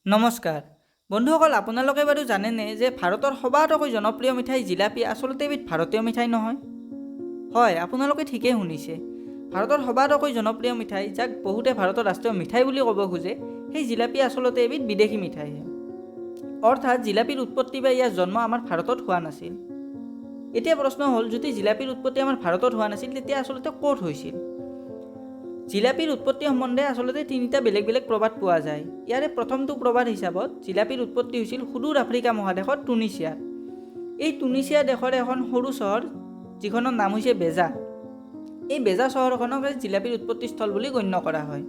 নমস্কাৰ বন্ধুসকল, আপোনালোকে বাৰু জানেনে যে ভাৰতৰ সবাতোকৈ জনপ্ৰিয় মিঠাই জিলাপি আচলতে এবিধ ভাৰতীয় মিঠাই নহয়? হয়, আপোনালোকে ঠিকেই শুনিছে। ভাৰতৰ সবাতোকৈ জনপ্ৰিয় মিঠাই, যাক বহুতে ভাৰতৰ ৰাষ্ট্ৰীয় মিঠাই বুলি ক'ব খোজে, সেই জিলাপি আচলতে এবিধ বিদেশী মিঠাইহে। অৰ্থাৎ জিলাপিৰ উৎপত্তি বা ইয়াৰ জন্ম আমাৰ ভাৰতত হোৱা নাছিল। এতিয়া প্ৰশ্ন হ'ল, যদি জিলাপিৰ উৎপত্তি আমাৰ ভাৰতত হোৱা নাছিল, তেতিয়া আচলতে ক'ত হৈছিল? জিলাপিৰ উৎপত্তি সম্বন্ধে আচলতে তিনিটা বেলেগ বেলেগ প্ৰবাদ পোৱা যায়। ইয়াৰে প্ৰথমটো প্ৰবাদ হিচাপত জিলাপিৰ উৎপত্তি হৈছিল সুদূৰ আফ্ৰিকা মহাদেশত টুনিচিয়াত। এই টুনিচিয়া দেশৰ এখন সৰু চহৰ, যিখনৰ নাম হৈছে বেজা। এই বেজা চহৰখনক জিলাপিৰ উৎপত্তিস্থল বুলি গণ্য কৰা হয়।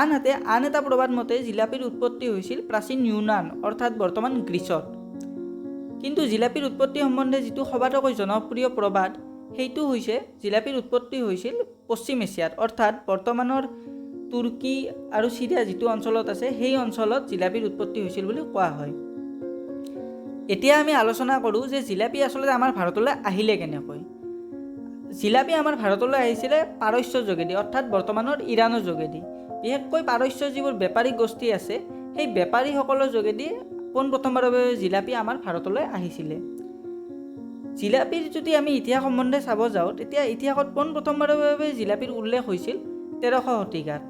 আনহাতে আন এটা প্ৰবাদ মতে জিলাপিৰ উৎপত্তি হৈছিল প্ৰাচীন ইউনান, অৰ্থাৎ বৰ্তমান গ্ৰীচত। কিন্তু জিলাপিৰ উৎপত্তি সম্বন্ধে যিটো সবাতোকৈ জনপ্ৰিয় প্ৰবাদ, সেইটো হৈছে জিলাপিৰ উৎপত্তি হৈছিল পশ্চিম এছিয়াত, অৰ্থাৎ বৰ্তমানৰ তুৰ্কী আৰু চিৰিয়া যিটো অঞ্চলত আছে, সেই অঞ্চলত জিলাপিৰ উৎপত্তি হৈছিল বুলি কোৱা হয়। এতিয়া আমি আলোচনা কৰোঁ যে জিলাপি আচলতে আমাৰ ভাৰতলৈ আহিলে কেনেকৈ। জিলাপি আমাৰ ভাৰতলৈ আহিছিলে পাৰস্যৰ যোগেদি, অৰ্থাৎ বৰ্তমানৰ ইৰাণৰ যোগেদি। বিশেষকৈ পাৰস্যৰ যিবোৰ বেপাৰী গোষ্ঠী আছে, সেই বেপাৰীসকলৰ যোগেদি পোনপ্ৰথমবাৰৰ বাবে জিলাপি আমাৰ ভাৰতলৈ আহিছিলে। জিলাপিৰ যদি আমি ইতিহাস সম্বন্ধে চাব যাওঁ, তেতিয়া ইতিহাসত পোনপ্ৰথমবাৰৰ বাবে জিলাপিৰ উল্লেখ হৈছিল 1300 শতিকাত।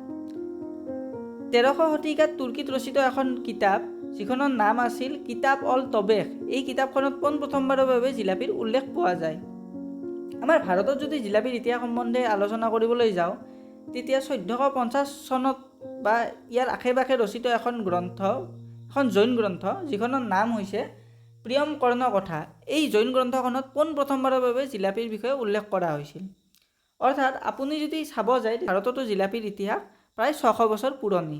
1300 শতিকাত তুৰ্কীত ৰচিত এখন কিতাপ, যিখনৰ নাম আছিল কিতাব অল তবেখ। এই কিতাপখনত পোনপ্ৰথমবাৰৰ বাবে জিলাপিৰ উল্লেখ পোৱা যায়। আমাৰ ভাৰতত যদি জিলাপিৰ ইতিহাস সম্বন্ধে আলোচনা কৰিবলৈ যাওঁ, তেতিয়া 1450 চনত বা ইয়াৰ আশে পাশে ৰচিত এখন গ্ৰন্থ, এখন জৈন গ্ৰন্থ, যিখনৰ নাম হৈছে প্ৰিয়ম কৰ্ণ কথা। এই জৈন গ্ৰন্থখনত পোনপ্ৰথমবাৰৰ বাবে জিলাপিৰ বিষয়ে উল্লেখ কৰা হৈছিল। অৰ্থাৎ আপুনি যদি চাব যায়, ভাৰততো জিলাপিৰ ইতিহাস প্ৰায় 600 বছৰ পুৰণি।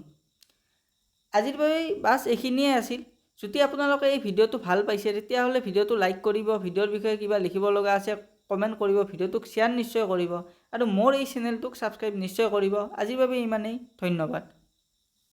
আজিৰ বাবে বাছ এইখিনিয়ে আছিল। যদি আপোনালোকে এই ভিডিঅ'টো ভাল পাইছে, তেতিয়াহ'লে ভিডিঅ'টো লাইক কৰিব, ভিডিঅ'ৰ বিষয়ে কিবা লিখিব লগা আছে কমেণ্ট কৰিব, ভিডিঅ'টোক শ্বেয়াৰ নিশ্চয় কৰিব আৰু মোৰ এই চেনেলটোক ছাবস্ক্ৰাইব নিশ্চয় কৰিব। আজিৰ বাবে ইমানেই, ধন্যবাদ।